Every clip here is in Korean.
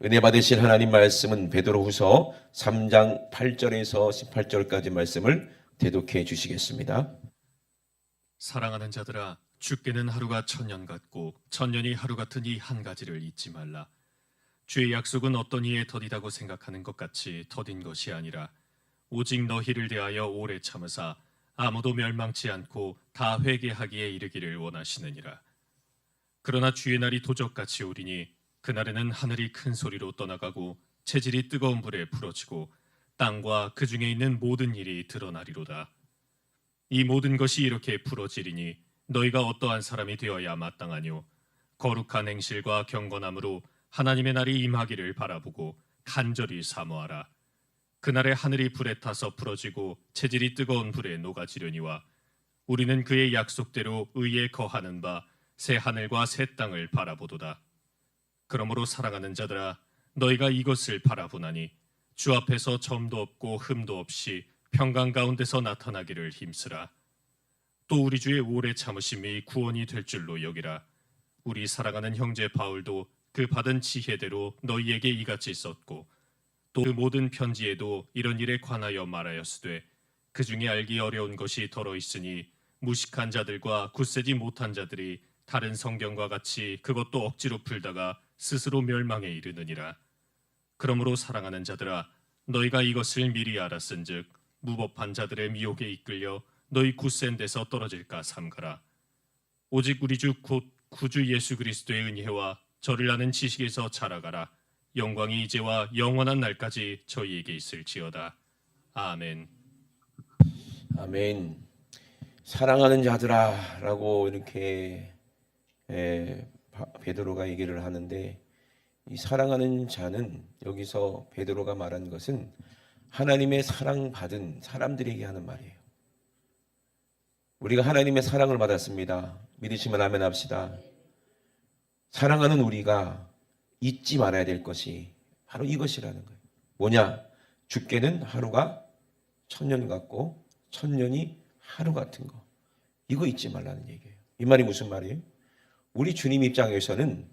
은혜 받으실 하나님 말씀은 베드로후서 3장 8절에서 18절까지 말씀을 대독해 주시겠습니다. 사랑하는 자들아, 주께는 하루가 천년 같고 천년이 하루 같은 이 한 가지를 잊지 말라. 주의 약속은 어떤 이에 더디다고 생각하는 것 같이 더딘 것이 아니라 오직 너희를 대하여 오래 참으사 아무도 멸망치 않고 다 회개하기에 이르기를 원하시느니라. 그러나 주의 날이 도적같이 오리니 그날에는 하늘이 큰 소리로 떠나가고 체질이 뜨거운 불에 부러지고 땅과 그 중에 있는 모든 일이 드러나리로다. 이 모든 것이 이렇게 부러지리니 너희가 어떠한 사람이 되어야 마땅하뇨. 거룩한 행실과 경건함으로 하나님의 날이 임하기를 바라보고 간절히 사모하라. 그날에 하늘이 불에 타서 부러지고 체질이 뜨거운 불에 녹아지려니와 우리는 그의 약속대로 의에 거하는 바 새 하늘과 새 땅을 바라보도다. 그러므로 사랑하는 자들아, 너희가 이것을 바라보나니 주 앞에서 점도 없고 흠도 없이 평강 가운데서 나타나기를 힘쓰라. 또 우리 주의 오래 참으심이 구원이 될 줄로 여기라. 우리 사랑하는 형제 바울도 그 받은 지혜대로 너희에게 이같이 썼고 또 그 모든 편지에도 이런 일에 관하여 말하였으되 그 중에 알기 어려운 것이 더러 있으니 무식한 자들과 굳세지 못한 자들이 다른 성경과 같이 그것도 억지로 풀다가 스스로 멸망에 이르느니라. 그러므로 사랑하는 자들아, 너희가 이것을 미리 알았은즉 무법한 자들의 미혹에 이끌려 너희 굳센 데서 떨어질까 삼가라. 오직 우리 주 곧 구주 예수 그리스도의 은혜와 저를 아는 지식에서 자라가라. 영광이 이제와 영원한 날까지 저희에게 있을지어다. 아멘. 아멘. 사랑하는 자들아 라고 이렇게 베드로가 얘기를 하는데, 이 사랑하는 자는 여기서 베드로가 말한 것은 하나님의 사랑받은 사람들에게 하는 말이에요. 우리가 하나님의 사랑을 받았습니다. 믿으시면 아멘 합시다. 사랑하는 우리가 잊지 말아야 될 것이 바로 이것이라는 거예요. 뭐냐? 주께는 하루가 천년 같고 천년이 하루 같은 거. 이거 잊지 말라는 얘기예요. 이 말이 무슨 말이에요? 우리 주님 입장에서는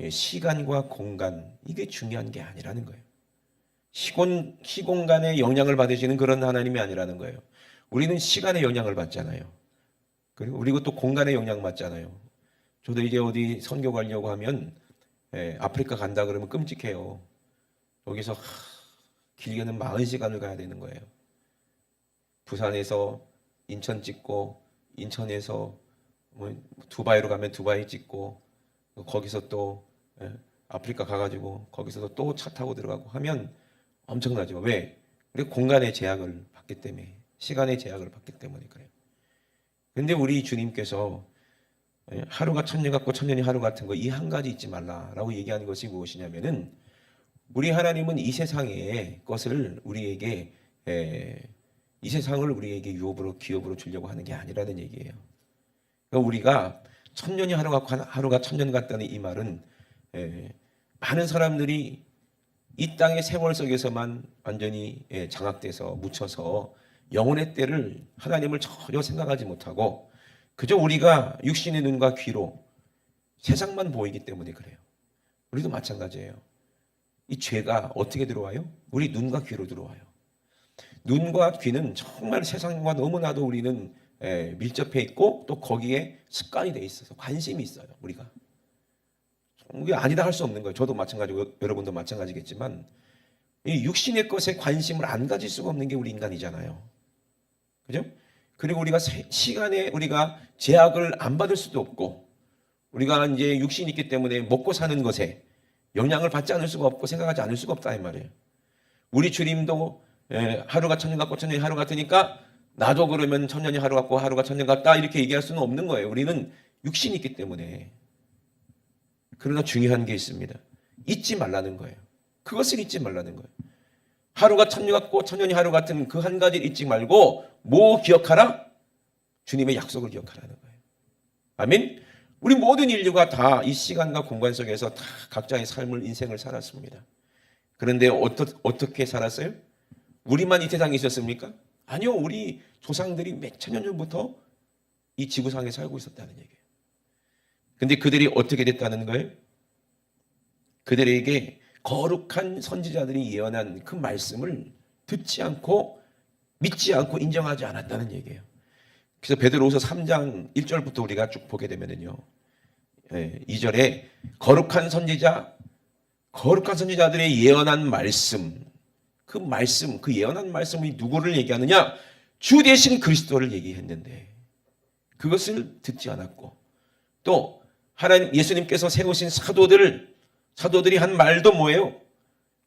시간과 공간, 이게 중요한 게 아니라는 거예요. 시공간의 영향을 받으시는 그런 하나님이 아니라는 거예요. 우리는 시간의 영향을 받잖아요. 그리고 또 공간의 영향 받잖아요. 저도 이제 어디 선교 가려고 하면 아프리카 간다 그러면 끔찍해요. 여기서 길게는 40시간을 가야 되는 거예요. 부산에서 인천 찍고, 인천에서 두바이로 가면 두바이 찍고, 거기서 또 아프리카 가가지고 거기서 또 차 타고 들어가고 하면 엄청나죠. 왜? 우리 공간의 제약을 받기 때문에, 시간의 제약을 받기 때문에 그래요. 근데 우리 주님께서 하루가 천년 같고 천년이 하루 같은 거, 이 한 가지 잊지 말라라고 얘기하는 것이 무엇이냐면은, 우리 하나님은 이 세상의 것을 우리에게, 이 세상을 우리에게 유업으로 기업으로 주려고 하는 게 아니라는 얘기예요. 그러니까 우리가 천년이 하루 같고 하루가 천년 같다는 이 말은, 많은 사람들이 이 땅의 세월 속에서만 완전히 장악돼서 묻혀서 영혼의 때를 하나님을 전혀 생각하지 못하고 그저 우리가 육신의 눈과 귀로 세상만 보이기 때문에 그래요. 우리도 마찬가지예요. 이 죄가 어떻게 들어와요? 우리 눈과 귀로 들어와요. 눈과 귀는 정말 세상과 너무나도 우리는 밀접해 있고 또 거기에 습관이 돼 있어서 관심이 있어요. 우리가 이게 아니다 할 수 없는 거예요. 저도 마찬가지고 여러분도 마찬가지겠지만 이 육신의 것에 관심을 안 가질 수가 없는 게 우리 인간이잖아요. 그죠? 그리고 우리가 시간에 우리가 제약을 안 받을 수도 없고, 우리가 이제 육신이 있기 때문에 먹고 사는 것에 영향을 받지 않을 수가 없고 생각하지 않을 수가 없다 이 말이에요. 우리 주님도 하루가 천년 같고 천년이 하루 같으니까 나도 그러면 천년이 하루 같고 하루가 천년 같다 이렇게 얘기할 수는 없는 거예요. 우리는 육신이 있기 때문에. 그러나 중요한 게 있습니다. 잊지 말라는 거예요. 그것을 잊지 말라는 거예요. 하루가 천년 같고 천년이 하루 같은 그 한 가지를 잊지 말고 뭐 기억하라? 주님의 약속을 기억하라는 거예요. 아멘. 우리 모든 인류가 다 이 시간과 공간 속에서 다 각자의 삶을, 인생을 살았습니다. 그런데 어떻게 살았어요? 우리만 이 세상에 있었습니까? 아니요. 우리 조상들이 몇 천년 전부터 이 지구상에 살고 있었다는 얘기예요. 근데 그들이 어떻게 됐다는 거예요? 그들에게 거룩한 선지자들이 예언한 그 말씀을 듣지 않고 믿지 않고 인정하지 않았다는 얘기예요. 그래서 베드로후서 3장 1절부터 우리가 쭉 보게 되면은요, 2절에 거룩한 선지자들의 예언한 말씀, 그 예언한 말씀이 누구를 얘기하느냐? 주 대신 그리스도를 얘기했는데 그것을 듣지 않았고, 또 하나님 예수님께서 세우신 사도들이 한 말도 뭐예요?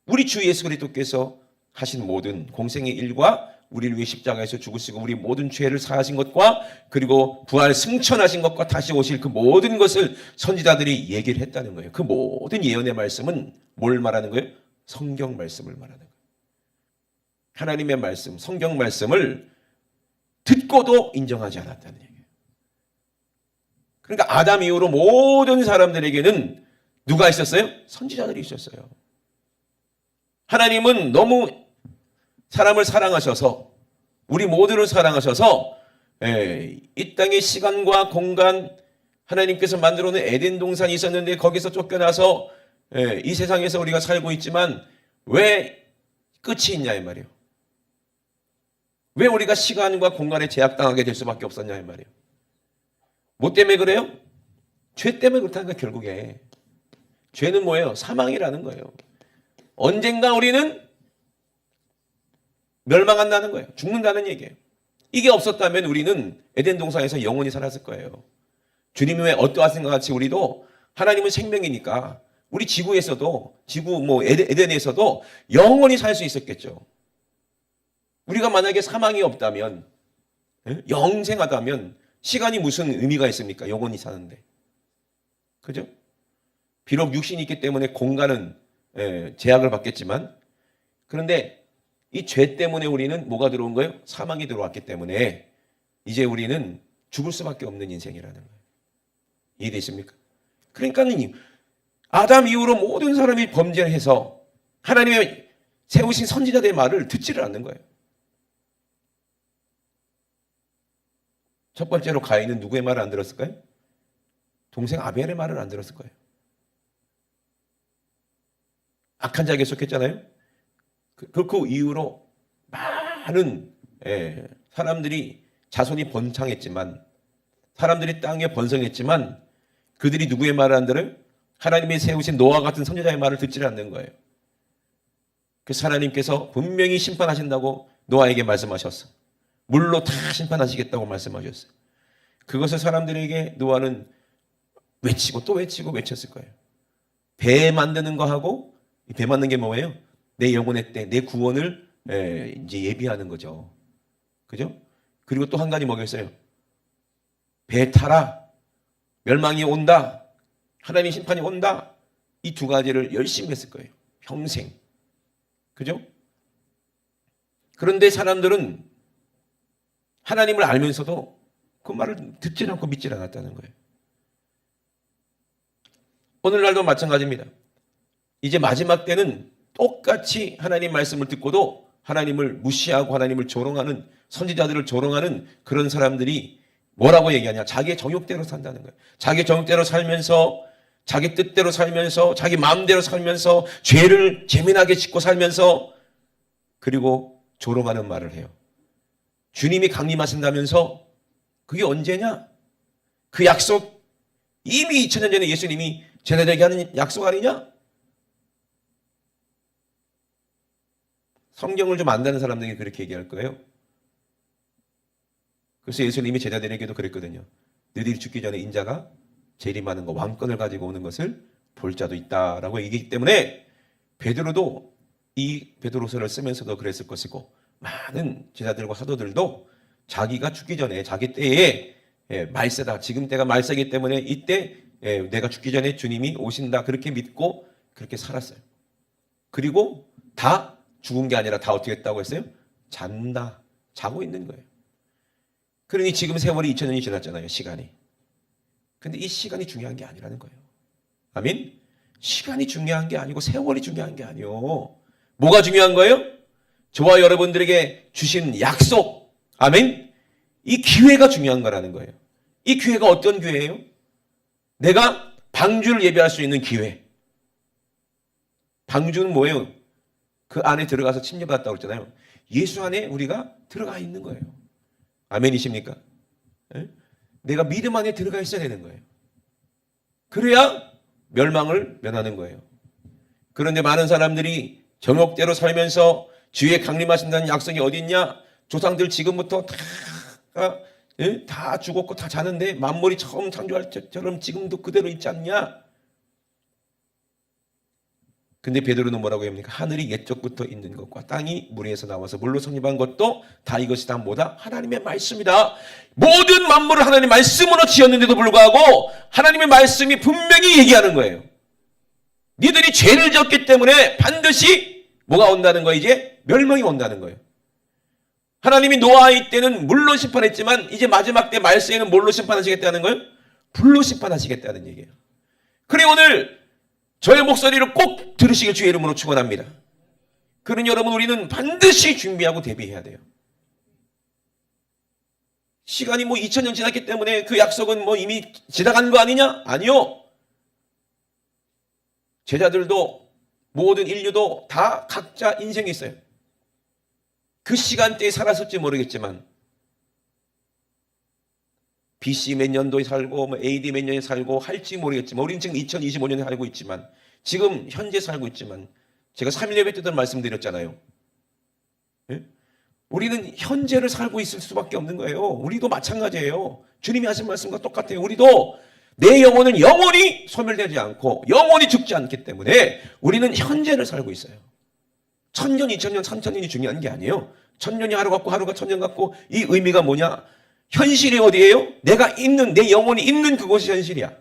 우리 주 예수 그리스도께서 하신 모든 공생의 일과 우리를 위해 십자가에서 죽으시고 우리 모든 죄를 사하신 것과 그리고 부활 승천하신 것과 다시 오실 그 모든 것을 선지자들이 얘기를 했다는 거예요. 그 모든 예언의 말씀은 뭘 말하는 거예요? 성경 말씀을 말하는 거예요. 하나님의 말씀, 성경 말씀을 듣고도 인정하지 않았다는 얘기예요. 그러니까 아담 이후로 모든 사람들에게는 누가 있었어요? 선지자들이 있었어요. 하나님은 너무 사람을 사랑하셔서, 우리 모두를 사랑하셔서 이 땅의 시간과 공간, 하나님께서 만들어 놓은 에덴 동산이 있었는데 거기서 쫓겨나서 이 세상에서 우리가 살고 있지만 왜 끝이 있냐 이 말이에요. 왜 우리가 시간과 공간에 제약당하게 될 수밖에 없었냐 이 말이에요. 뭐 때문에 그래요? 죄 때문에 그렇다는 거예요. 결국에 죄는 뭐예요? 사망이라는 거예요. 언젠가 우리는 멸망한다는 거예요. 죽는다는 얘기예요. 이게 없었다면 우리는 에덴 동산에서 영원히 살았을 거예요. 주님이 왜 어떠하신 것 같이 우리도, 하나님은 생명이니까 우리 지구에서도, 에덴에서도 영원히 살 수 있었겠죠. 우리가 만약에 사망이 없다면, 영생하다면 시간이 무슨 의미가 있습니까? 영원히 사는데. 그죠? 비록 육신이 있기 때문에 공간은 제약을 받겠지만, 그런데 이 죄 때문에 우리는 뭐가 들어온 거예요? 사망이 들어왔기 때문에 이제 우리는 죽을 수밖에 없는 인생이라는 거예요. 이해되십니까? 그러니까는 아담 이후로 모든 사람이 범죄를 해서 하나님의 세우신 선지자들의 말을 듣지를 않는 거예요. 첫 번째로 가인은 누구의 말을 안 들었을까요? 동생 아벨의 말을 안 들었을 거예요. 악한 자에게 속했잖아요. 그 이후로 많은 사람들이, 자손이 번창했지만, 사람들이 땅에 번성했지만 그들이 누구의 말을 안 들어요? 하나님이 세우신 노아 같은 선지자의 말을 듣지 않는 거예요. 그래서 하나님께서 분명히 심판하신다고 노아에게 말씀하셨어. 물로 다 심판하시겠다고 말씀하셨어요. 그것을 사람들에게 노아는 외치고 또 외치고 외쳤을 거예요. 배 만드는 거 하고, 배 만드는 게 뭐예요? 내 영혼의 때, 내 구원을 이제 예비하는 거죠. 그죠? 그리고 또 한 가지 뭐겠어요? 배 타라. 멸망이 온다. 하나님 심판이 온다. 이 두 가지를 열심히 했을 거예요. 평생. 그죠? 그런데 사람들은 하나님을 알면서도 그 말을 듣지 않고 믿지 않았다는 거예요. 오늘날도 마찬가지입니다. 이제 마지막 때는 똑같이 하나님 말씀을 듣고도 하나님을 무시하고 하나님을 조롱하는, 선지자들을 조롱하는 그런 사람들이 뭐라고 얘기하냐? 자기의 정욕대로 산다는 거예요. 자기 정욕대로 살면서, 자기 뜻대로 살면서, 자기 마음대로 살면서, 죄를 재민하게 짓고 살면서, 그리고 조롱하는 말을 해요. 주님이 강림하신다면서 그게 언제냐? 그 약속 이미 2000년 전에 예수님이 제자들에게 하는 약속 아니냐? 성경을 좀 안다는 사람들이 그렇게 얘기할 거예요. 그래서 예수님이 제자들에게도 그랬거든요. 너희들이 죽기 전에 인자가 재림하는 거, 왕권을 가지고 오는 것을 볼 자도 있다라고 얘기했기 때문에 베드로도 이 베드로서를 쓰면서도 그랬을 것이고, 많은 제자들과 사도들도 자기가 죽기 전에 자기 때에 말세다, 지금 때가 말세이기 때문에 이때 내가 죽기 전에 주님이 오신다, 그렇게 믿고 그렇게 살았어요. 그리고 다 죽은 게 아니라 다 어떻게 했다고 했어요? 잔다. 자고 있는 거예요. 그러니 지금 세월이 2000년이 지났잖아요. 시간이. 근데 이 시간이 중요한 게 아니라는 거예요. 아멘? 시간이 중요한 게 아니고 세월이 중요한 게 아니요. 뭐가 중요한 거예요? 저와 여러분들에게 주신 약속. 아멘? 이 기회가 중요한 거라는 거예요. 이 기회가 어떤 기회예요? 내가 방주를 예배할 수 있는 기회. 방주는 뭐예요? 그 안에 들어가서 침략받았다고 그랬잖아요. 예수 안에 우리가 들어가 있는 거예요. 아멘이십니까? 예? 내가 믿음 안에 들어가 있어야 되는 거예요. 그래야 멸망을 면하는 거예요. 그런데 많은 사람들이 정욕대로 살면서 주의 강림하신다는 약속이 어디 있냐? 조상들 지금부터 다 죽었고 다 자는데 만물이 처음 창조할 때처럼 지금도 그대로 있지 않냐? 근데 베드로는 뭐라고 합니까? 하늘이 옛적부터 있는 것과 땅이 물 위에서 나와서 물로 성립한 것도 다 이것이 다 뭐다? 하나님의 말씀이다. 모든 만물을 하나님의 말씀으로 지었는데도 불구하고 하나님의 말씀이 분명히 얘기하는 거예요. 니들이 죄를 지었기 때문에 반드시 뭐가 온다는 거예요? 이제 멸망이 온다는 거예요. 하나님이 노아의 때는 물로 심판했지만 이제 마지막 때 말세에는 뭘로 심판하시겠다는 거예요? 불로 심판하시겠다는 얘기예요. 그래 오늘 저의 목소리를 꼭 들으시길 주의 이름으로 축원합니다. 그러니 여러분 우리는 반드시 준비하고 대비해야 돼요. 시간이 2000년 지났기 때문에 그 약속은 이미 지나간 거 아니냐? 아니요. 제자들도 모든 인류도 다 각자 인생이 있어요. 그 시간대에 살았을지 모르겠지만 BC 몇 년도에 살고 AD 몇 년에 살고 할지 모르겠지만 우리는 지금 2025년에 살고 있지만 지금 현재 살고 있지만 제가 3일 예배 때도 말씀드렸잖아요. 예? 우리는 현재를 살고 있을 수밖에 없는 거예요. 우리도 마찬가지예요. 주님이 하신 말씀과 똑같아요. 우리도 내 영혼은 영원히 소멸되지 않고 영원히 죽지 않기 때문에 우리는 현재를 살고 있어요. 1000년, 2000년, 3000년이 중요한 게 아니에요. 1000년이 하루 같고 하루가 1000년 같고 이 의미가 뭐냐? 현실이 어디예요? 내가 있는 내 영혼이 있는 그곳이 현실이야.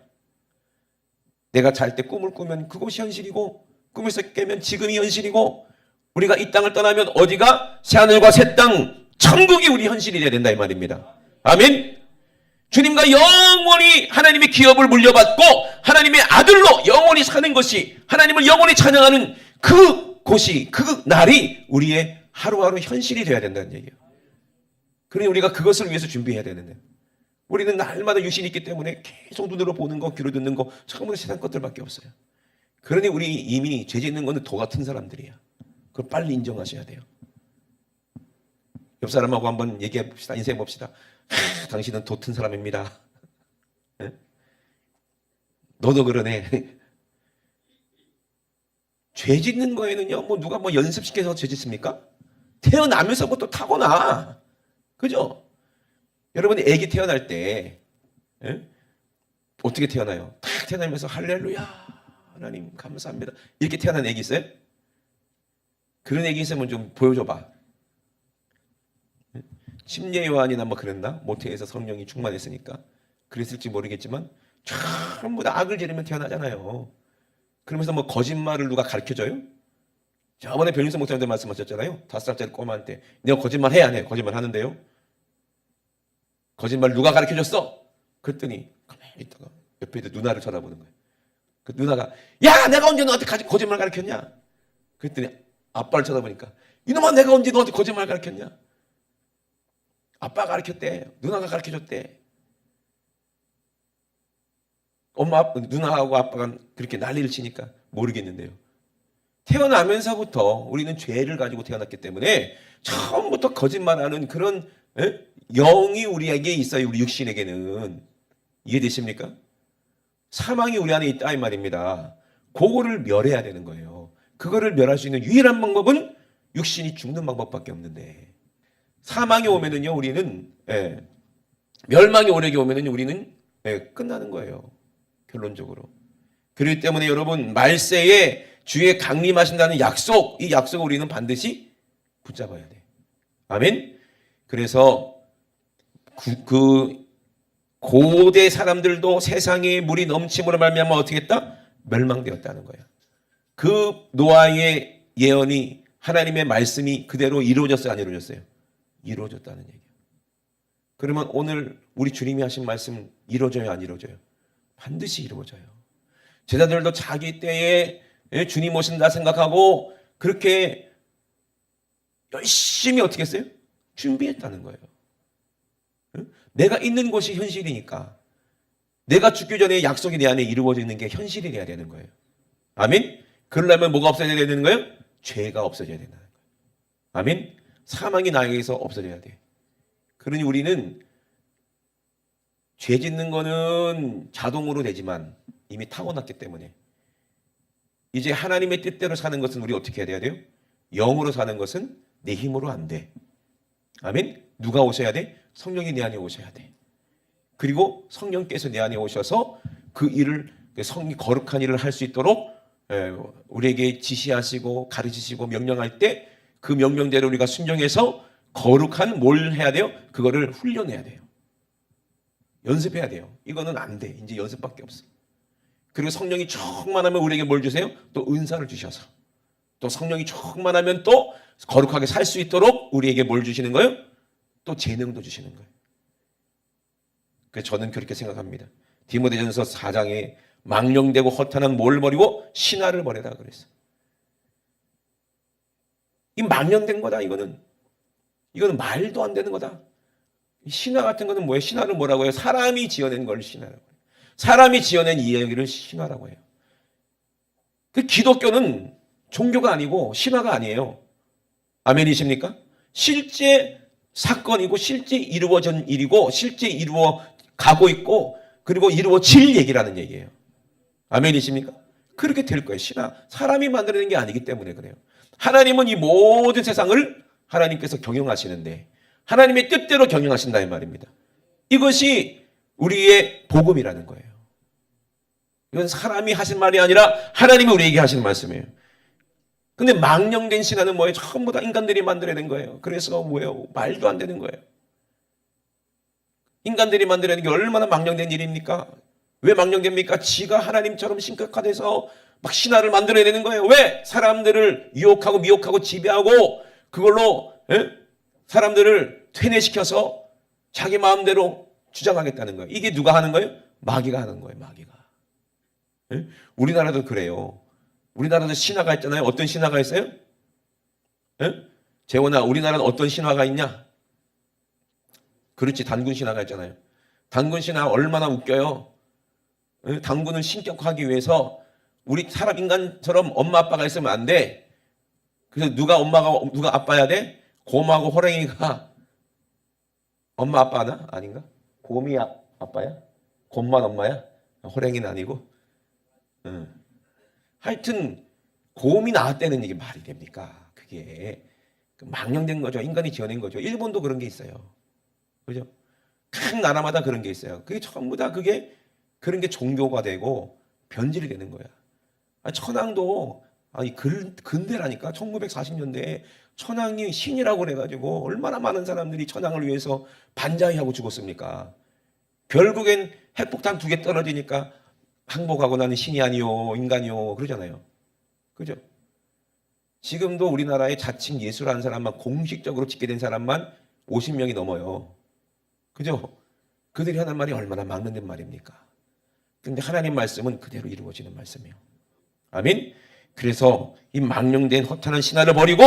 내가 잘 때 꿈을 꾸면 그곳이 현실이고 꿈에서 깨면 지금이 현실이고 우리가 이 땅을 떠나면 어디가? 새하늘과 새 땅 천국이 우리 현실이 돼야 된다 이 말입니다. 아멘. 주님과 영원히 하나님의 기업을 물려받고 하나님의 아들로 영원히 사는 것이 하나님을 영원히 찬양하는 그 곳이 그 날이 우리의 하루하루 현실이 돼야 된다는 얘기예요. 그러니 우리가 그것을 위해서 준비해야 되는데 우리는 날마다 유신이 있기 때문에 계속 눈으로 보는 거 귀로 듣는 거 처음으로 세상 것들밖에 없어요. 그러니 우리 이미 죄 짓는 거는 도 같은 사람들이야. 그걸 빨리 인정하셔야 돼요. 옆 사람하고 한번 얘기해 봅시다. 인생 봅시다. 당신은 도 튼 사람입니다. 네? 너도 그러네. 죄 짓는 거에는요, 누가 연습시켜서 죄 짓습니까? 태어나면서부터 타고나. 그죠? 여러분이 아기 태어날 때, 예? 어떻게 태어나요? 탁 태어나면서 할렐루야, 하나님 감사합니다. 이렇게 태어난 아기 있어요? 그런 아기 있으면 좀 보여줘봐. 침례 요한이나 그랬나? 모태에서 성령이 충만했으니까. 그랬을지 모르겠지만, 전부 다 악을 지르면 태어나잖아요. 그러면서 거짓말을 누가 가르쳐줘요? 저번에 변인성 목사님들 말씀하셨잖아요. 5살짜리 꼬마한테 내가 거짓말 해 안 해? 거짓말 하는데요. 거짓말 누가 가르쳐줬어? 그랬더니 가만히 있다가 옆에 있는 누나를 쳐다보는 거예요. 그 누나가 야 내가 언제 너한테 거짓말 가르쳤냐? 그랬더니 아빠를 쳐다보니까 이놈아 내가 언제 너한테 거짓말 가르쳤냐? 아빠가 가르쳤대. 누나가 가르쳐줬대. 누나하고 아빠가 그렇게 난리를 치니까 모르겠는데요. 태어나면서부터 우리는 죄를 가지고 태어났기 때문에 처음부터 거짓말하는 그런 영이 우리에게 있어요. 우리 육신에게는. 이해되십니까? 사망이 우리 안에 있다 이 말입니다. 그거를 멸해야 되는 거예요. 그거를 멸할 수 있는 유일한 방법은 육신이 죽는 방법밖에 없는데 사망이 오면은요 우리는 멸망이 오려게 오면은 우리는 끝나는 거예요. 결론적으로. 그렇기 때문에 여러분 말세에 주의 강림하신다는 약속, 이 약속을 우리는 반드시 붙잡아야 돼. 아멘. 그래서 그 고대 사람들도 세상에 물이 넘침으로 말미암아 어떻게 했다? 멸망되었다는 거예요. 그 노아의 예언이 하나님의 말씀이 그대로 이루어졌어요, 안 이루어졌어요? 이루어졌다는 얘기예요. 그러면 오늘 우리 주님이 하신 말씀 이루어져요, 안 이루어져요? 반드시 이루어져요. 제자들도 자기 때에 주님 오신다 생각하고 그렇게 열심히 어떻게 했어요? 준비했다는 거예요. 내가 있는 곳이 현실이니까 내가 죽기 전에 약속이 내 안에 이루어지는 게 현실이 돼야 되는 거예요. 아멘? 그러려면 뭐가 없어져야 되는 거예요? 죄가 없어져야 된다는 거예요. 아멘. 사망이 나에게서 없어져야 돼. 그러니 우리는 죄 짓는 거는 자동으로 되지만 이미 타고났기 때문에 이제 하나님의 뜻대로 사는 것은 우리 어떻게 해야 돼요? 영으로 사는 것은 내 힘으로 안 돼. 아멘. 누가 오셔야 돼? 성령이 내 안에 오셔야 돼. 그리고 성령께서 내 안에 오셔서 그 일을 거룩한 일을 할 수 있도록 우리에게 지시하시고 가르치시고 명령할 때 그 명령대로 우리가 순종해서 거룩한 뭘 해야 돼요? 그거를 훈련해야 돼요. 연습해야 돼요. 이거는 안 돼. 이제 연습밖에 없어. 그리고 성령이 충만하면 우리에게 뭘 주세요? 또 은사를 주셔서 또 성령이 충만하면 또 거룩하게 살 수 있도록 우리에게 뭘 주시는 거예요? 또 재능도 주시는 거예요. 그래서 저는 그렇게 생각합니다. 디모데전서 4장에 망령되고 허탄한 뭘 버리고 신화를 버려라 그랬어요. 이 망령된 거다 이거는. 이거는 말도 안 되는 거다. 신화 같은 거는 뭐예요? 신화를 뭐라고 해요? 사람이 지어낸 걸 신화라고 해요. 사람이 지어낸 이야기를 신화라고 해요. 그 기독교는 종교가 아니고 신화가 아니에요. 아멘이십니까? 실제 사건이고 실제 이루어진 일이고 실제 이루어 가고 있고 그리고 이루어질 얘기라는 얘기예요. 아멘이십니까? 그렇게 될 거예요. 신화. 사람이 만들어낸 게 아니기 때문에 그래요. 하나님은 이 모든 세상을 하나님께서 경영하시는데 하나님의 뜻대로 경영하신다 이 말입니다. 이것이 우리의 복음이라는 거예요. 이건 사람이 하신 말이 아니라 하나님이 우리에게 하시는 말씀이에요. 근데 망령된 신화는 뭐예요? 전부 다 인간들이 만들어낸 거예요. 그래서 뭐예요? 말도 안 되는 거예요. 인간들이 만들어낸 게 얼마나 망령된 일입니까? 왜 망령됩니까? 지가 하나님처럼 신격화돼서 막 신화를 만들어내는 거예요. 왜? 사람들을 유혹하고 미혹하고 지배하고 그걸로 사람들을 퇴뇌시켜서 자기 마음대로 주장하겠다는 거예요. 이게 누가 하는 거예요? 마귀가 하는 거예요. 마귀가. 우리나라도 그래요. 우리나라도 신화가 있잖아요. 어떤 신화가 있어요? 재원아, 우리나라는 어떤 신화가 있냐? 그렇지, 단군 신화가 있잖아요. 단군 신화 얼마나 웃겨요. 단군을 신격화하기 위해서 우리 사람 인간처럼 엄마 아빠가 있으면 안 돼. 그래서 누가 아빠야 돼? 곰하고 호랭이가 엄마 아빠나? 아닌가? 곰이 아빠야? 곰만 엄마야? 호랭이는 아니고? 하여튼 곰이 나왔다는 이게 말이 됩니까? 그게 망령된 거죠. 인간이 지어낸 거죠. 일본도 그런 게 있어요. 그죠? 각 나라마다 그런 게 있어요. 그게 전부 다 그런 게 종교가 되고 변질이 되는 거야. 천황도 근대라니까 1940년대에 천황이 신이라고 그래가지고 얼마나 많은 사람들이 천황을 위해서 반자회하고 죽었습니까? 결국엔 핵폭탄 2개 떨어지니까 항복하고 나는 신이 아니요 인간이요 그러잖아요. 그죠? 지금도 우리나라에 자칭 예수라는 사람만 공식적으로 찍게 된 사람만 50명이 넘어요. 그죠? 그들이 하는 말이 얼마나 망령된 말입니까? 근데 하나님 말씀은 그대로 이루어지는 말씀이에요. 아멘? 그래서 이 망령된 허탄한 신화를 버리고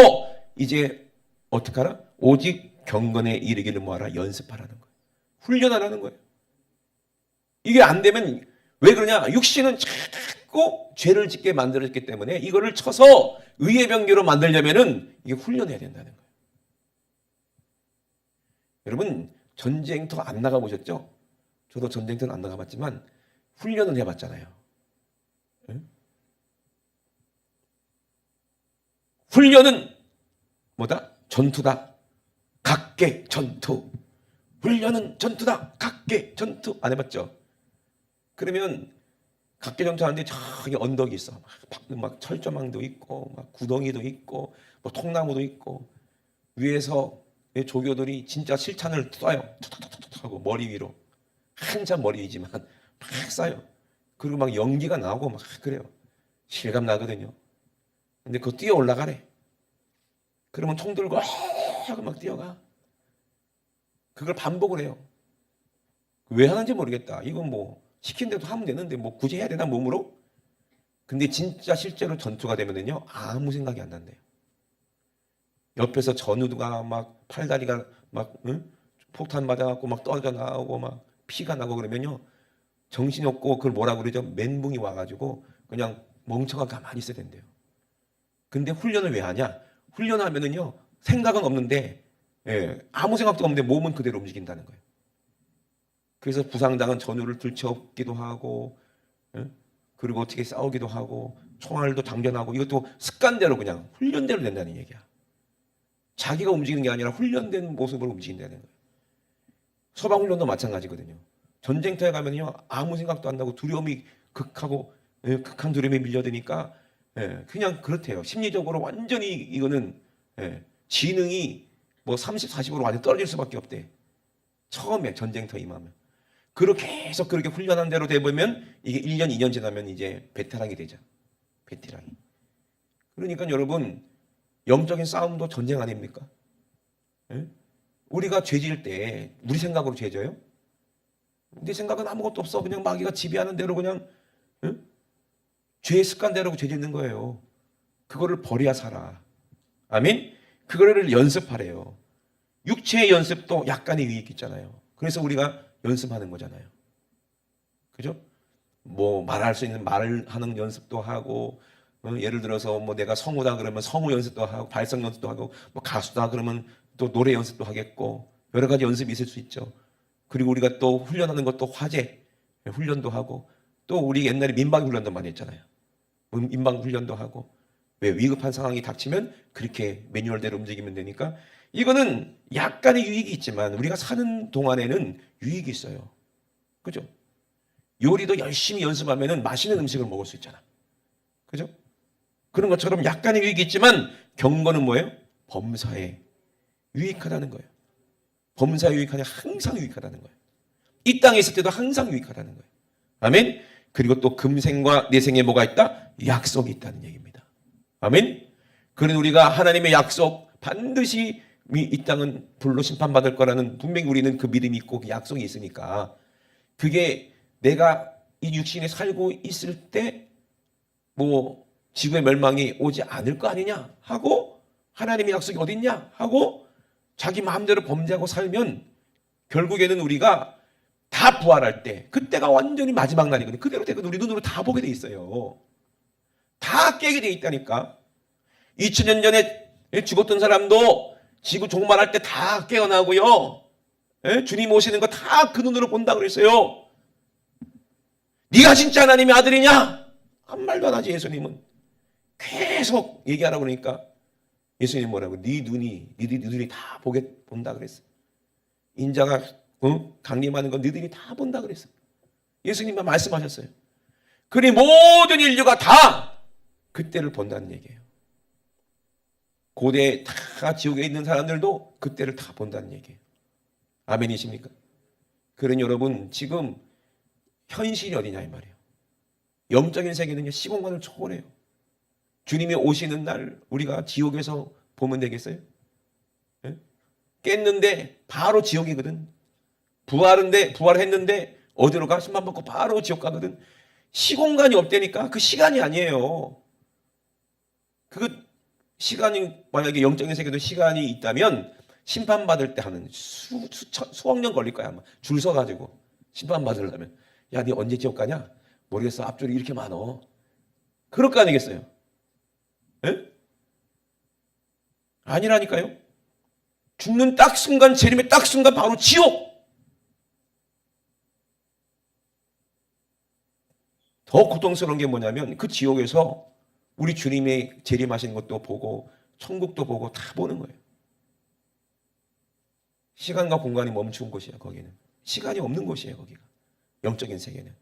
이제 어떻게 하라? 오직 경건에 이르기를 뭐하라? 연습하라는 거예요. 훈련하라는 거예요. 이게 안 되면 왜 그러냐? 육신은 자꾸 죄를 짓게 만들었기 때문에 이거를 쳐서 의의 병기로 만들려면은 이게 훈련해야 된다는 거예요. 여러분 전쟁터 안 나가보셨죠? 저도 전쟁터는 안 나가봤지만 훈련은 해봤잖아요. 응? 훈련은 뭐다? 전투다. 각계 전투. 훈련은 전투다. 각계 전투. 안 해봤죠? 그러면 각계 전투하는데 저기 언덕이 있어. 막 철조망도 있고, 막 구덩이도 있고, 뭐 통나무도 있고, 위에서 조교들이 진짜 실탄을 쏴요. 툭툭툭툭 하고 머리 위로. 한참 머리 위지만 막 쏴요. 그리고 막 연기가 나오고 막 그래요. 실감 나거든요. 근데 그거 뛰어 올라가래. 그러면 총 들고 하고 막 뛰어가. 그걸 반복을 해요. 왜 하는지 모르겠다. 이건 뭐 시킨 대로 하면 되는데 뭐 굳이 해야 되나 몸으로? 근데 진짜 실제로 전투가 되면은요 아무 생각이 안 난대요. 옆에서 전우가 막 팔다리가 막 폭탄 맞아갖고 막 떨어져 나오고 막 피가 나고 그러면요 정신이 없고 그걸 뭐라 그러죠? 멘붕이 와가지고 그냥 멍청하게 가만히 있어야 된대요. 근데 훈련을 왜 하냐? 훈련하면은요, 생각은 없는데, 아무 생각도 없는데 몸은 그대로 움직인다는 거예요. 그래서 부상당한 전우를 들쳐업기도 하고, 그리고 어떻게 싸우기도 하고, 총알도 당겨나고, 이것도 습관대로 그냥 훈련대로 된다는 얘기야. 자기가 움직이는 게 아니라 훈련된 모습으로 움직인다는 거예요. 소방훈련도 마찬가지거든요. 전쟁터에 가면요, 아무 생각도 안 나고 두려움이 극하고, 극한 두려움이 밀려드니까, 그냥 그렇대요. 심리적으로 완전히 이거는, 지능이 뭐 30, 40으로 완전 떨어질 수밖에 없대. 처음에 전쟁터 임하면. 그렇게 계속 그렇게 훈련한 대로 돼보면 이게 1년, 2년 지나면 이제 베테랑이 되죠. 베테랑이. 그러니까 여러분, 영적인 싸움도 전쟁 아닙니까? 우리가 죄질 때 우리 생각으로 죄져요? 내 생각은 아무것도 없어. 그냥 마귀가 지배하는 대로 그냥 죄의 습관대로 죄짓는 거예요. 그거를 버려야 살아. 아멘? 그거를 연습하래요. 육체의 연습도 약간의 유익이 있잖아요. 그래서 우리가 연습하는 거잖아요. 그죠? 뭐 말할 수 있는 말을 하는 연습도 하고, 예를 들어서 뭐 내가 성우다 그러면 성우 연습도 하고, 발성 연습도 하고, 뭐 가수다 그러면 또 노래 연습도 하겠고, 여러 가지 연습이 있을 수 있죠. 그리고 우리가 또 훈련하는 것도 화제 훈련도 하고, 또 우리 옛날에 민방 훈련도 많이 했잖아요. 민방 훈련도 하고, 왜 위급한 상황이 닥치면 그렇게 매뉴얼대로 움직이면 되니까, 이거는 약간의 유익이 있지만 우리가 사는 동안에는 유익이 있어요. 그죠? 요리도 열심히 연습하면 맛있는 음식을 먹을 수 있잖아. 그죠? 그런 것처럼 약간의 유익이 있지만 경건은 뭐예요? 범사에 유익하다는 거예요. 범사에 유익하냐? 항상 유익하다는 거예요. 이 땅에 있을 때도 항상 유익하다는 거예요. 아멘? 그리고 또 금생과 내생에 뭐가 있다? 약속이 있다는 얘기입니다. 아멘? 그런 우리가 하나님의 약속 반드시 이 땅은 불로 심판받을 거라는 분명히 우리는 그 믿음이 있고 그 약속이 있으니까 그게 내가 이 육신에 살고 있을 때 뭐 지구의 멸망이 오지 않을 거 아니냐 하고 하나님의 약속이 어딨냐 하고 자기 마음대로 범죄하고 살면 결국에는 우리가 다 부활할 때 그때가 완전히 마지막 날이거든요. 그대로 되거든요. 우리 눈으로 다 보게 돼 있어요. 다 깨게 돼 있다니까. 2000년 전에 죽었던 사람도 지구 종말할 때 다 깨어나고요. 주님 오시는 거 다 그 눈으로 본다 그랬어요. 네가 진짜 하나님의 아들이냐? 한 말도 안 하지. 예수님은 계속 얘기하라고 그러니까 예수님 뭐라고? 네 눈이 다 본다 그랬어. 인자가 강림하는 건 너희들이 다 본다 그랬어. 예수님만 말씀하셨어요. 그러니 모든 인류가 다 그때를 본다는 얘기예요. 고대 다 지옥에 있는 사람들도 그때를 다 본다는 얘기예요. 아멘이십니까? 그러니 여러분 지금 현실이 어디냐 이 말이에요. 영적인 세계는요 시공간을 초월해요. 주님이 오시는 날 우리가 지옥에서 보면 되겠어요? 깼는데 바로 지옥이거든. 부활했는데 어디로 가? 신만 받고 바로 지옥 가거든. 시공간이 없다니까. 그 시간이 아니에요. 그 시간이 만약에 영적인 세계도 시간이 있다면 심판받을 때 하는 수억 년 걸릴 거야 아마. 줄 서가지고 심판받으려면. 야, 네 언제 지옥 가냐? 모르겠어. 앞줄이 이렇게 많어. 그럴 거 아니겠어요? 에? 아니라니까요. 죽는 딱 순간, 재림의 딱 순간 바로 지옥. 더 고통스러운 게 뭐냐면 그 지옥에서 우리 주님의 재림하신 것도 보고 천국도 보고 다 보는 거예요. 시간과 공간이 멈춘 곳이야 거기는. 시간이 없는 곳이에요 거기가. 영적인 세계는.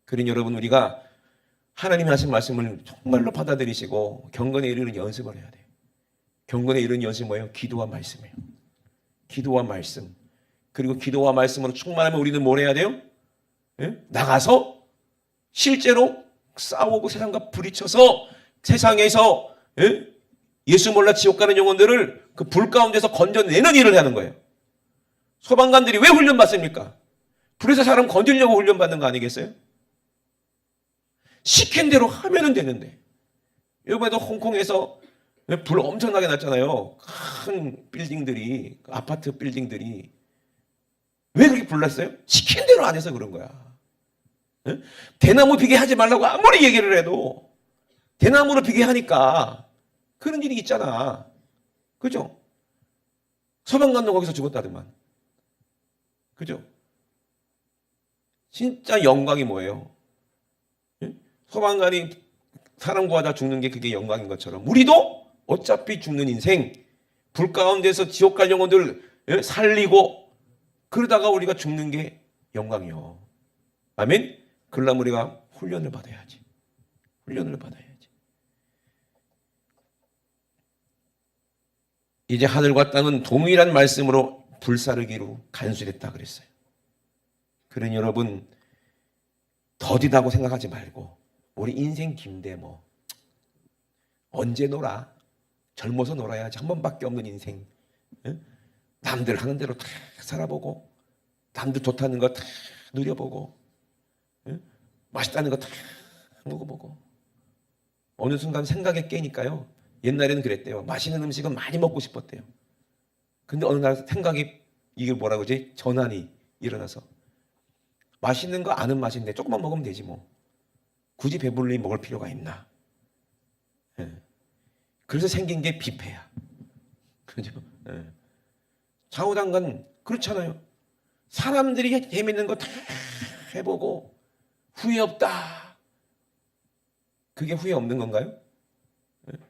그러니 여러분 우리가 하나님이 하신 말씀을 정말로 받아들이시고 경건에 이르는 연습을 해야 돼요. 경건에 이르는 연습이 뭐예요? 기도와 말씀이에요. 기도와 말씀. 그리고 기도와 말씀으로 충만하면 우리는 뭘 해야 돼요? 나가서 실제로 싸우고 세상과 부딪혀서 세상에서 예수 몰라 지옥 가는 영혼들을 그 불 가운데서 건져내는 일을 하는 거예요. 소방관들이 왜 훈련받습니까? 불에서 사람 건지려고 훈련받는 거 아니겠어요? 시킨 대로 하면은 되는데. 이번에도 홍콩에서 불 엄청나게 났잖아요. 큰 빌딩들이, 아파트 빌딩들이. 왜 그렇게 불났어요? 시킨 대로 안 해서 그런 거야. 대나무 비계 하지 말라고 아무리 얘기를 해도 대나무로 비계 하니까 그런 일이 있잖아. 그죠? 서방관도 거기서 죽었다더만. 그죠? 진짜 영광이 뭐예요? 예? 서방관이 사람 구하다 죽는 게 그게 영광인 것처럼 우리도 어차피 죽는 인생, 불 가운데서 지옥 갈 영혼들 살리고 그러다가 우리가 죽는 게 영광이요. 아멘? 그러려면 우리가 훈련을 받아야지. 훈련을 받아야지. 이제 하늘과 땅은 동일한 말씀으로 불사르기로 간수됐다 그랬어요. 그러니 여러분 더디다고 생각하지 말고 우리 인생 긴데 뭐 언제 놀아? 젊어서 놀아야지. 한 번밖에 없는 인생. 남들 하는 대로 다 살아보고 남들 좋다는 거 다 누려보고 맛있다는 거 다 먹어보고 어느 순간 생각에 깨니까요. 옛날에는 그랬대요. 맛있는 음식은 많이 먹고 싶었대요. 근데 어느 날 생각이 이게 뭐라 그러지? 전환이 일어나서 맛있는 거 아는 맛인데 조금만 먹으면 되지 뭐. 굳이 배불리 먹을 필요가 있나? 그래서 생긴 게 뷔페야. 그죠? 좌우당간 그렇잖아요. 사람들이 재밌는 거 다 해보고 후회 없다. 그게 후회 없는 건가요?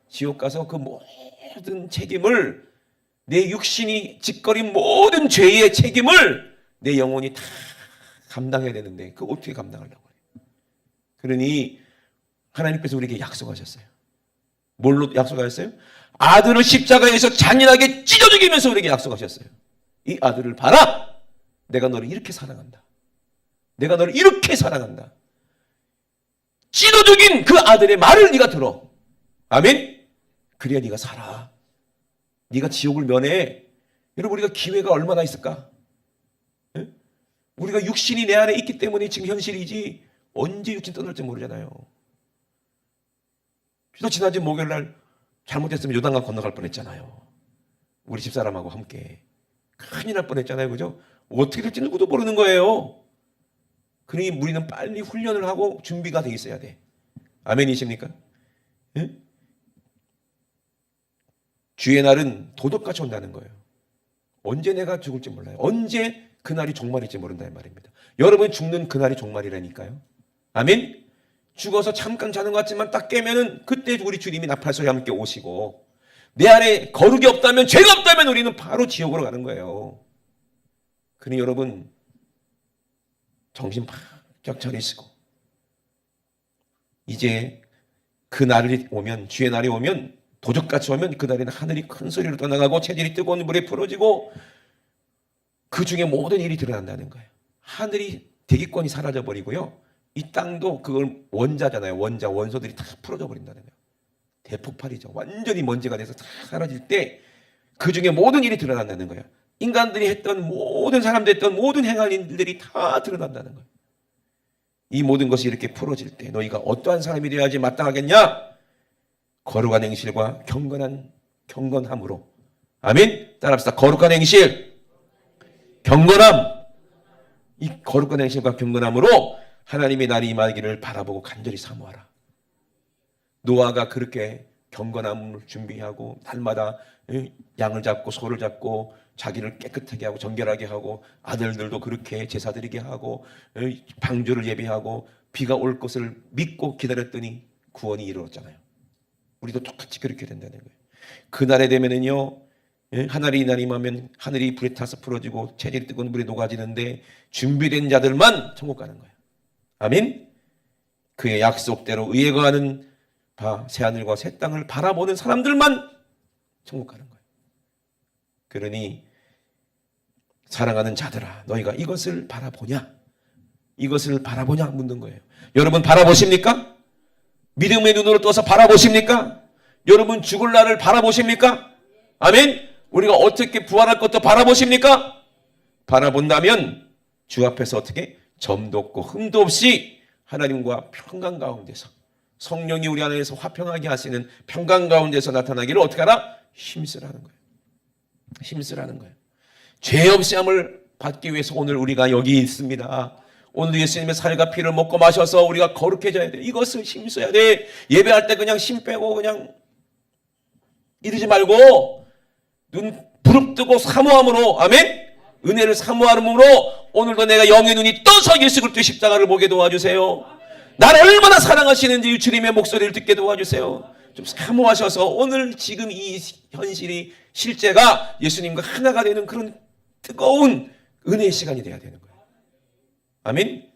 지옥 가서 그 모든 책임을 내 육신이 짓거린 모든 죄의 책임을 내 영혼이 다 감당해야 되는데 그거 어떻게 감당하려고 해요? 그러니 하나님께서 우리에게 약속하셨어요. 뭘로 약속하셨어요? 아들을 십자가에서 잔인하게 찢어 죽이면서 우리에게 약속하셨어요. 이 아들을 봐라. 내가 너를 이렇게 사랑한다. 내가 너를 이렇게 사랑한다. 찢어 죽인 그 아들의 말을 네가 들어. 아멘? 그래야 네가 살아. 네가 지옥을 면해. 여러분 우리가 기회가 얼마나 있을까? 에? 우리가 육신이 내 안에 있기 때문에 지금 현실이지 언제 육신 떠날지 모르잖아요. 그래서 지난주 목요일날 잘못했으면 요단강 건너갈 뻔했잖아요. 우리 집사람하고 함께 큰일 날 뻔했잖아요. 그죠? 어떻게 될지 누구도 모르는 거예요. 그러니 우리는 빨리 훈련을 하고 준비가 돼 있어야 돼. 아멘이십니까? 예? 주의 날은 도둑같이 온다는 거예요. 언제 내가 죽을지 몰라요. 언제 그날이 종말일지 모른다는 말입니다. 여러분 죽는 그날이 종말이라니까요. 아멘? 죽어서 잠깐 자는 것 같지만 딱 깨면은 그때 우리 주님이 나팔소리 함께 오시고 내 안에 거룩이 없다면 죄가 없다면 우리는 바로 지옥으로 가는 거예요. 그러니 여러분 정신 바짝 차리시고 이제 그 날이 오면 주의 날이 오면 도적같이 오면 그 날에는 하늘이 큰 소리로 떠나가고 체질이 뜨거운 물에 풀어지고 그 중에 모든 일이 드러난다는 거예요. 하늘이 대기권이 사라져 버리고요. 이 땅도 그걸 원자잖아요. 원소들이 다 풀어져 버린다는 거예요. 대폭발이죠. 완전히 먼지가 돼서 다 사라질 때 그 중에 모든 일이 드러난다는 거예요. 인간들이 했던 모든 사람들이 했던 모든 행한 일들이 다 드러난다는 거예요. 이 모든 것이 이렇게 풀어질 때 너희가 어떠한 사람이 되어야지 마땅하겠냐? 거룩한 행실과 경건함으로. 아멘. 따라합시다. 거룩한 행실, 경건함. 이 거룩한 행실과 경건함으로 하나님의 날이 임하기를 바라보고 간절히 사모하라. 노아가 그렇게 경건함을 준비하고 날마다 양을 잡고 소를 잡고 자기를 깨끗하게 하고 정결하게 하고 아들들도 그렇게 제사 드리게 하고 방주를 예비하고 비가 올 것을 믿고 기다렸더니 구원이 이루어졌잖아요. 우리도 똑같이 그렇게 된다는 거예요. 그날에 되면은요, 하늘이 날이 임하면 하늘이 불에 타서 풀어지고 체질이 뜨거운 물에 녹아지는데 준비된 자들만 천국 가는 거예요. 아멘. 그의 약속대로 의에 거하는 새하늘과 새 땅을 바라보는 사람들만 천국 가는 거예요. 그러니 사랑하는 자들아, 너희가 이것을 바라보냐? 이것을 바라보냐? 묻는 거예요. 여러분 바라보십니까? 믿음의 눈으로 떠서 바라보십니까? 여러분 죽을 날을 바라보십니까? 아멘. 우리가 어떻게 부활할 것도 바라보십니까? 바라본다면 주 앞에서 어떻게 점도 없고 흠도 없이 하나님과 평강 가운데서 성령이 우리 안에서 화평하게 하시는 평강 가운데서 나타나기를 어떻게 하라? 힘쓰라는 거예요. 힘쓰라는 거예요. 죄 없이 함을 받기 위해서 오늘 우리가 여기 있습니다. 오늘 예수님의 살과 피를 먹고 마셔서 우리가 거룩해져야 돼. 이것을 힘써야 돼. 예배할 때 그냥 힘 빼고 그냥 이러지 말고 눈 부릅뜨고 사모함으로, 아멘? 은혜를 사모함으로 오늘도 내가 영의 눈이 떠서 예수 그리스도의 십자가를 보게 도와주세요. 나를 얼마나 사랑하시는지 주님의 목소리를 듣게 도와주세요. 좀 사모하셔서 오늘 지금 이 현실이 실제가 예수님과 하나가 되는 그런 뜨거운 은혜의 시간이 돼야 되는 거예요. 아멘?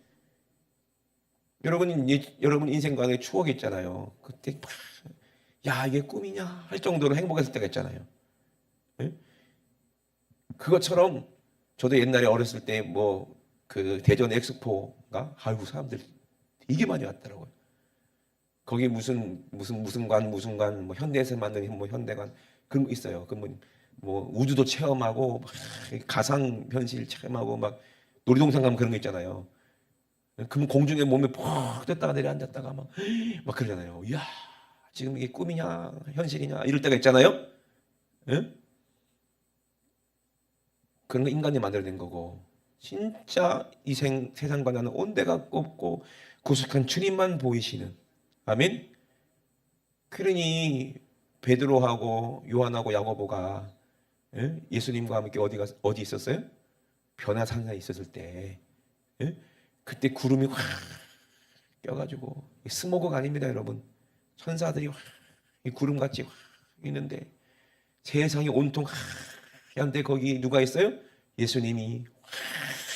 여러분 인생 강의 추억이 있잖아요. 그때 막, 야 이게 꿈이냐 할 정도로 행복했을 때가 있잖아요. 네? 그것처럼 저도 옛날에 어렸을 때 뭐 그 대전 엑스포가 아이고 사람들 되게 많이 왔더라고요. 거기 무슨 관 뭐 현대에서 만든 뭐 현대관 그런 거 있어요. 그 뭐 우주도 체험하고 막 가상 현실 체험하고 막 놀이동산 가면 그런 거 있잖아요. 그럼 공중에 몸에 푹 떴다가 내려앉았다가 막 그러잖아요. 이야 지금 이게 꿈이냐 현실이냐 이럴 때가 있잖아요. 예? 그런 거 인간이 만들어낸 거고 진짜 이 세상과는 온데가 없고 구속한 주님만 보이시는, 아멘. 그러니 베드로하고 요한하고 야고보가 예수님과 함께 어디 있었어요? 변화산에 있었을 때 그때 구름이 확 껴가지고 스모그가 아닙니다 여러분. 천사들이 확 이 구름같이 확 있는데 세상이 온통 하얀데 거기 누가 있어요? 예수님이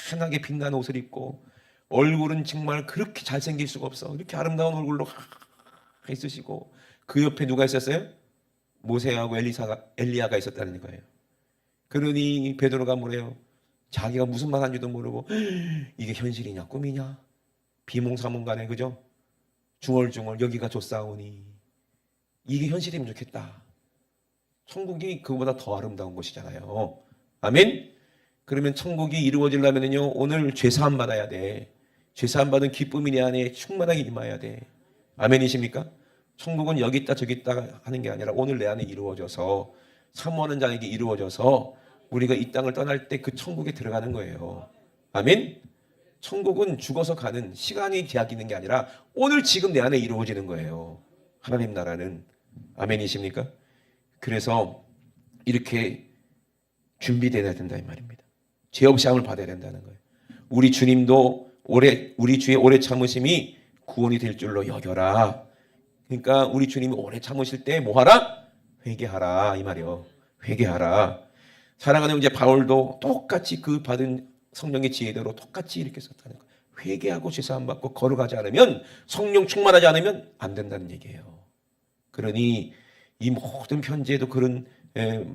환하게 빛나는 옷을 입고 얼굴은 정말 그렇게 잘생길 수가 없어. 이렇게 아름다운 얼굴로 있으시고 그 옆에 누가 있었어요? 모세하고 엘리야가 있었다는 거예요. 그러니 베드로가 뭐래요? 자기가 무슨 말 한지도 모르고 이게 현실이냐 꿈이냐 비몽사몽간에 그죠? 중얼중얼 여기가 좋사오니 이게 현실이면 좋겠다. 천국이 그거보다 더 아름다운 곳이잖아요. 아멘? 그러면 천국이 이루어지려면요 오늘 죄사함 받아야 돼. 죄사함 받은 기쁨이 내 안에 충만하게 임해야 돼. 아멘이십니까? 천국은 여기 있다 저기 있다 하는 게 아니라 오늘 내 안에 이루어져서 사모하는 자에게 이루어져서 우리가 이 땅을 떠날 때 그 천국에 들어가는 거예요. 아멘? 천국은 죽어서 가는 시간이 제약 있는 게 아니라 오늘 지금 내 안에 이루어지는 거예요. 하나님 나라는. 아멘이십니까? 그래서 이렇게 준비되어야 된다 이 말입니다. 죄 없이 함을 받아야 된다는 거예요. 우리 주님도 우리 주의 오래 참으심이 구원이 될 줄로 여겨라. 그러니까 우리 주님이 오래 참으실 때 뭐하라? 회개하라 이 말이요. 회개하라. 사랑하는 형제 바울도 똑같이 그 받은 성령의 지혜대로 똑같이 이렇게 썼다는 거예요. 회개하고 죄사함 받고 걸어가지 않으면 성령 충만하지 않으면 안 된다는 얘기예요. 그러니 이 모든 편지에도 그런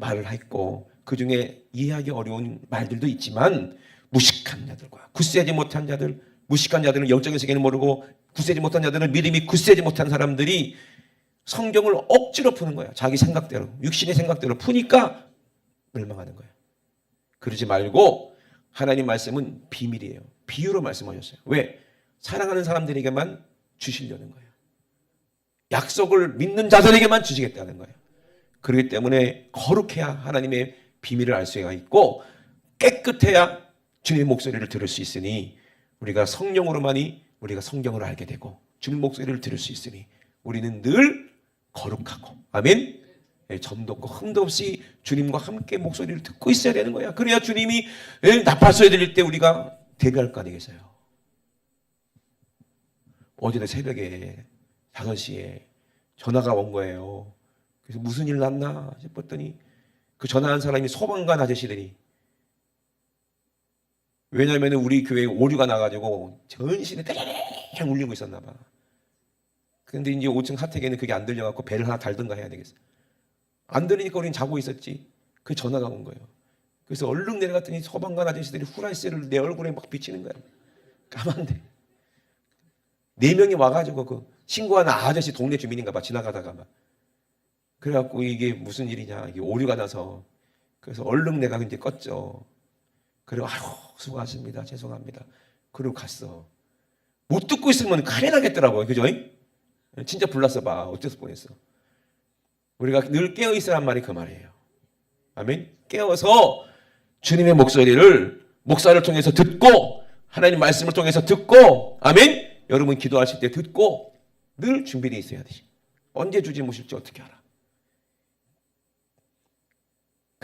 말을 했고 그 중에 이해하기 어려운 말들도 있지만 무식한 자들과 굳세지 못한 자들, 무식한 자들은 영적인 세계는 모르고 굳세지 못한 자들은 믿음이 굳세지 못한 사람들이 성경을 억지로 푸는 거야. 자기 생각대로, 육신의 생각대로 푸니까 멸망하는 거예요. 그러지 말고 하나님 말씀은 비밀이에요. 비유로 말씀하셨어요. 왜? 사랑하는 사람들에게만 주시려는 거예요. 약속을 믿는 자들에게만 주시겠다는 거예요. 그렇기 때문에 거룩해야 하나님의 비밀을 알 수가 있고 깨끗해야 주님의 목소리를 들을 수 있으니 우리가 성령으로만이 우리가 성경을 알게 되고 주님 목소리를 들을 수 있으니 우리는 늘 거룩하고 아멘. 점도 없고 흠도 없이 주님과 함께 목소리를 듣고 있어야 되는 거야. 그래야 주님이 나팔소리 들릴 때 우리가 대비할 거 아니겠어요. 어제도 새벽에 5시에 전화가 온 거예요. 그래서 무슨 일 났나 싶었더니 그 전화한 사람이 소방관 아저씨들이, 왜냐하면 우리 교회에 오류가 나가지고 전신에 떼르르 울리고 있었나 봐. 근데 이제 5층 사택에는 그게 안 들려갖고 배를 하나 달든가 해야 되겠어. 안 들리니까 우린 자고 있었지. 그 전화가 온 거예요. 그래서 얼른 내려갔더니 소방관 아저씨들이 후라이스를 내 얼굴에 막 비치는 거야. 까만데 4명이 와가지고 그 신고하는 아저씨 동네 주민인가 봐. 지나가다가 막 그래갖고 이게 무슨 일이냐, 이게 오류가 나서. 그래서 얼른 내가 이제 껐죠. 그리고 아유 수고하십니다, 죄송합니다. 그리고 갔어. 못 듣고 있으면 큰일 나겠더라고요. 그죠? 진짜 불났어 봐. 어째서 뻔했어. 우리가 늘 깨어 있어야 한 말이 그 말이에요. 아멘. 깨어서 주님의 목소리를 목사를 통해서 듣고 하나님 말씀을 통해서 듣고, 아멘. 여러분 기도하실 때 듣고 늘 준비되어 있어야 되지. 언제 주지 모실지 어떻게 알아?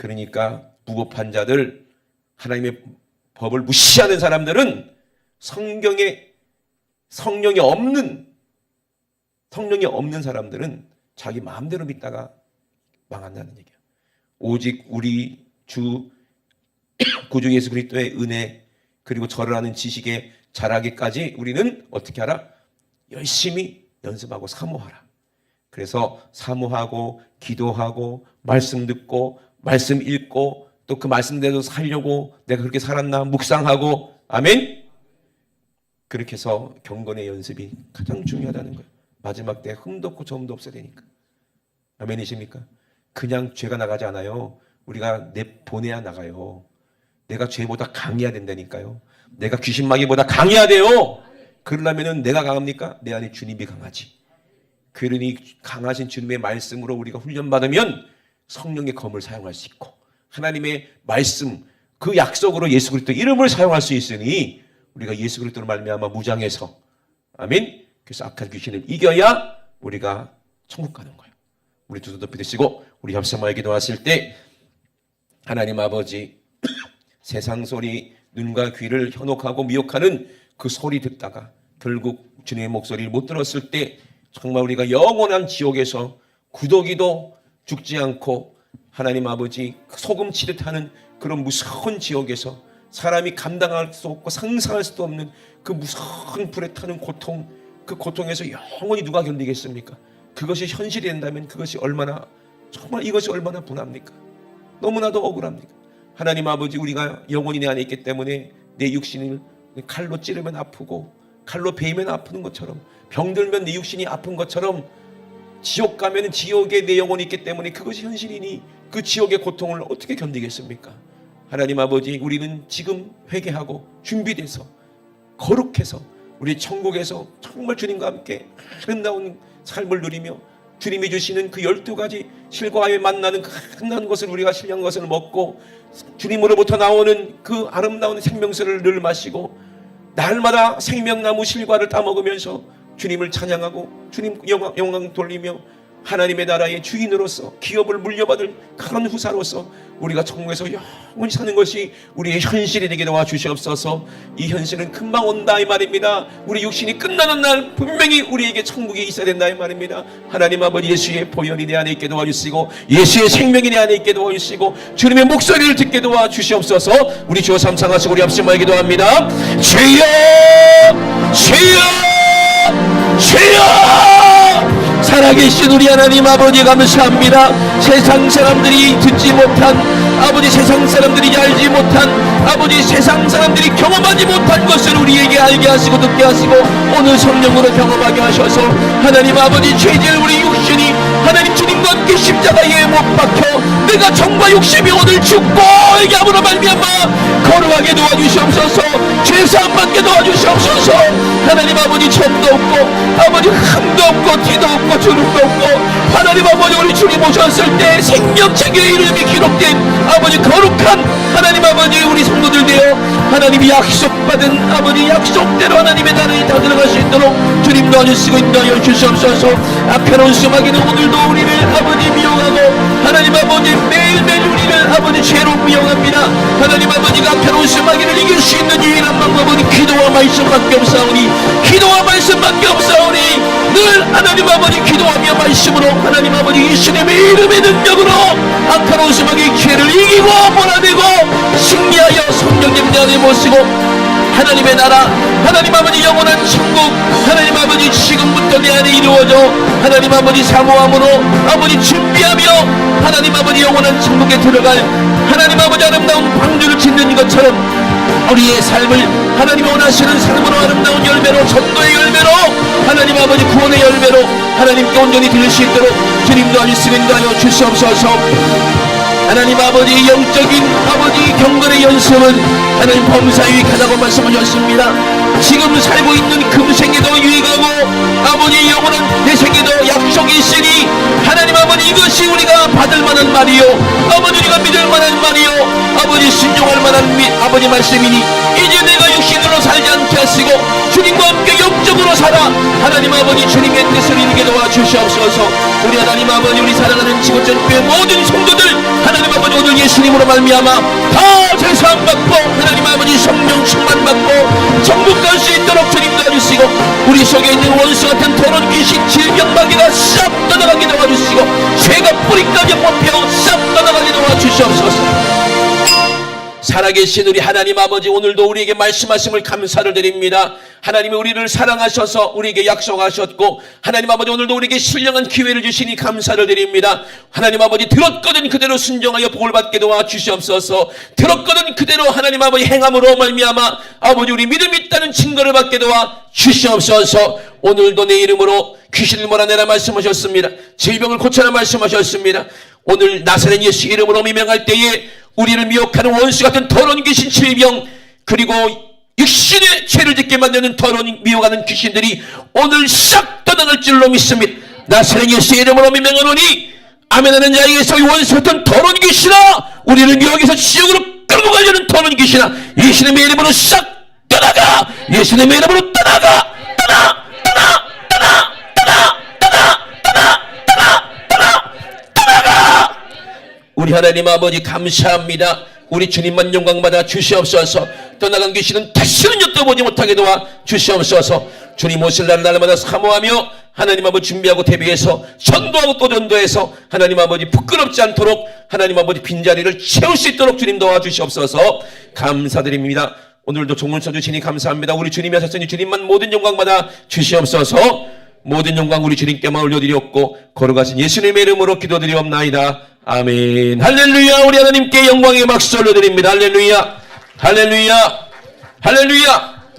그러니까 무법한 자들, 하나님의 법을 무시하는 사람들은 성령이 없는 사람들은 자기 마음대로 믿다가 망한다는 얘기야. 오직 우리 주 구주 예수 그리스도의 은혜 그리고 절을 하는 지식에 자라기까지 우리는 어떻게 하라? 열심히 연습하고 사모하라. 그래서 사모하고 기도하고 말씀 듣고 말씀 읽고 또 그 말씀대로 살려고 내가 그렇게 살았나 묵상하고 아멘. 그렇게 해서 경건의 연습이 가장 중요하다는 거예요. 마지막 때 흠도 없고 점도 없어야 되니까. 아멘이십니까? 그냥 죄가 나가지 않아요. 우리가 보내야 나가요. 내가 죄보다 강해야 된다니까요. 내가 귀신마귀보다 강해야 돼요. 그러려면 내가 강합니까? 내 안에 주님이 강하지. 그러니 강하신 주님의 말씀으로 우리가 훈련받으면 성령의 검을 사용할 수 있고 하나님의 말씀 그 약속으로 예수 그리스도 이름을 사용할 수 있으니 우리가 예수 그리스도로 말미암아 무장해서 아멘. 그래서 악한 귀신을 이겨야 우리가 천국 가는 거예요. 우리 두 손 높이 드시고 우리 협성하여 기도하실 때 하나님 아버지 세상 소리 눈과 귀를 현혹하고 미혹하는 그 소리 듣다가 결국 주님의 목소리를 못 들었을 때 정말 우리가 영원한 지옥에서 구더기도 죽지 않고 하나님 아버지 소금 치듯 하는 그런 무서운 지옥에서 사람이 감당할 수 없고 상상할 수도 없는 그 무서운 불에 타는 고통, 그 고통에서 영원히 누가 견디겠습니까? 그것이 현실이 된다면 그것이 얼마나 정말 이것이 얼마나 분합니까? 너무나도 억울합니까? 하나님 아버지 우리가 영혼이 내 안에 있기 때문에 내 육신을 칼로 찌르면 아프고 칼로 베이면 아프는 것처럼 병들면 내 육신이 아픈 것처럼 지옥 가면 지옥에 내 영혼이 있기 때문에 그것이 현실이니 그 지옥의 고통을 어떻게 견디겠습니까? 하나님 아버지 우리는 지금 회개하고 준비돼서 거룩해서 우리 천국에서 정말 주님과 함께 아름다운 삶을 누리며 주님이 주시는 그 12가지 실과에 만나는 그 아름다운 것을 우리가 신령한 것을 먹고 주님으로부터 나오는 그 아름다운 생명수를 늘 마시고 날마다 생명나무 실과를 따먹으면서 주님을 찬양하고 주님 영광 돌리며 하나님의 나라의 주인으로서 기업을 물려받을 강한 후사로서 우리가 천국에서 영원히 사는 것이 우리의 현실이 되게 도와주시옵소서. 이 현실은 금방 온다 이 말입니다. 우리 육신이 끝나는 날 분명히 우리에게 천국이 있어야 된다 이 말입니다. 하나님 아버지 예수의 보혈이 내 안에 있게 도와주시고 예수의 생명이 내 안에 있게 도와주시고 주님의 목소리를 듣게 도와주시옵소서. 우리 주여 삼상하시고 우리 합심하여 기도합니다. 주여 주여 주여 살아계신 우리 하나님 아버지 감사합니다. 세상 사람들이 듣지 못한 아버지 세상 사람들이 알지 못한 아버지 세상 사람들이 경험하지 못한 것을 우리에게 알게 하시고 듣게 하시고 오늘 성령으로 경험하게 하셔서 하나님 아버지 죄질 우리 육신이 하나님 주님과 함께 십자가에 못 박혀 내가 정과 욕심이 오늘 죽고 얘기함으로 말미암아 거룩하게 도와주시옵소서. 죄사함 받게 도와주시옵소서. 하나님 아버지 점도 없고 아버지 흠도 없고 티도 없고 주름도 없고 하나님 아버지 우리 주님 오셨을 때 생명책에 이름이 기록된 아버지 거룩한 하나님 아버지 우리 성도들 되어 하나님이 약속받은 아버지 약속대로 하나님의 나라에 다 들어갈 수 있도록 주님 도와주시고 인도하여 주시옵소서. 악한 수마귀는 오늘도 우리를 아버지 미용하고 하나님 아버지 매일매일 우리를 아버지 죄로 미용합니다. 하나님 아버지가 악한 수마귀를 이길 수 있는 유일한 방법은 기도와 말씀밖에 없사오니 기도와 말씀밖에 없사오니 늘 하나님 아버지 기도하며 말씀으로 하나님 아버지 예수님의 이름의 능력으로 악한 오수마귀의 죄를 이기고 몰아내고 승리하여 성령님 내 안에 모시고 하나님의 나라 하나님 아버지 영원한 천국 하나님 아버지 지금부터 내 안에 이루어져 하나님 아버지 사모함으로 아버지 준비하며 하나님 아버지 영원한 천국에 들어갈 하나님 아버지 아름다운 방주를 짓는 것처럼 우리의 삶을 하나님 원하시는 삶으로 아름다운 열매로 전도의 열매로 하나님 아버지 구원의 열매로 하나님께 온전히 드릴 수 있도록 주님도 아니시고 인도하여 주시옵소서. 하나님 아버지 영적인 아버지 경건의 연습은 하나님 범사 유익하다고 말씀하셨습니다. 지금 살고 있는 금생에도 유익하고 아버지 영원한 내생에도 약속이 있으니 하나님 아버지 이것이 우리가 받을 만한 말이요 아버지 우리가 믿을 만한 말이요 아버지 순종할 만한 아버지 말씀이니 이제 내가 육신으로 살지 않게 하시고 주님과 함께 영적으로 살아 하나님 아버지 주님의 뜻을 이루게 도와주시옵소서. 우리 하나님 아버지 우리 사랑하는 지구촌교회 모든 성도들 하나님 아버지 아버지 오늘 예수님으로 말미암아 다 제사함받고 하나님 아버지 성령 충만받고 천국 갈 수 있도록 주님 도와주시고 우리 속에 있는 원수 같은 더러운 귀신 질병 마귀가 싹 떠나가게 도와주시고 죄가 뿌리까지 뽑혀 싹 떠나가게 도와주시옵소서. 살아계신 우리 하나님 아버지 오늘도 우리에게 말씀하심을 감사를 드립니다. 하나님이 우리를 사랑하셔서 우리에게 약속하셨고 하나님 아버지 오늘도 우리에게 신령한 기회를 주시니 감사를 드립니다. 하나님 아버지 들었거든 그대로 순종하여 복을 받게 도와주시옵소서. 들었거든 그대로 하나님 아버지 행함으로 말미암아 아버지 우리 믿음이 있다는 증거를 받게 도와주시옵소서. 오늘도 내 이름으로 귀신을 몰아내라 말씀하셨습니다. 질병을 고쳐라 말씀하셨습니다. 오늘 나사렛 예수 이름으로 미명할 때에 우리를 미혹하는 원수 같은 더러운 귀신 질병 그리고 육신의 죄를 짓게 만드는 더러운 미혹하는 귀신들이 오늘 싹 떠나갈 줄로 믿습니다. 나사렛 예수 이름으로 미명하노니 아멘하는 자에게서 이 원수 같은 더러운 귀신아 우리를 미혹해서 지옥으로 끌고 가려는 더러운 귀신아 예수님의 이름으로 싹 떠나가. 예수님의 이름으로 떠나가. 떠나 떠나 떠나 떠나 떠나 떠나 떠나 떠나 떠나가. 우리 하나님 아버지 감사합니다. 우리 주님만 영광받아 주시옵소서. 떠나간 귀신은 다시는 엿떠보지 못하게 도와 주시옵소서. 주님 오실 날마다 사모하며 하나님 아버지 준비하고 대비해서 전도하고 또 전도해서 하나님 아버지 부끄럽지 않도록 하나님 아버지 빈자리를 채울 수 있도록 주님 도와주시옵소서. 감사드립니다. 오늘도 종을 써주시니 감사합니다. 우리 주님이 하셨으니 주님만 모든 영광받아 주시옵소서. 모든 영광 우리 주님께만 올려드렸고 거룩하신 예수님의 이름으로 기도드리옵나이다. 아멘. 할렐루야. 우리 하나님께 영광의 박수 올려드립니다. 할렐루야. 할렐루야. 할렐루야.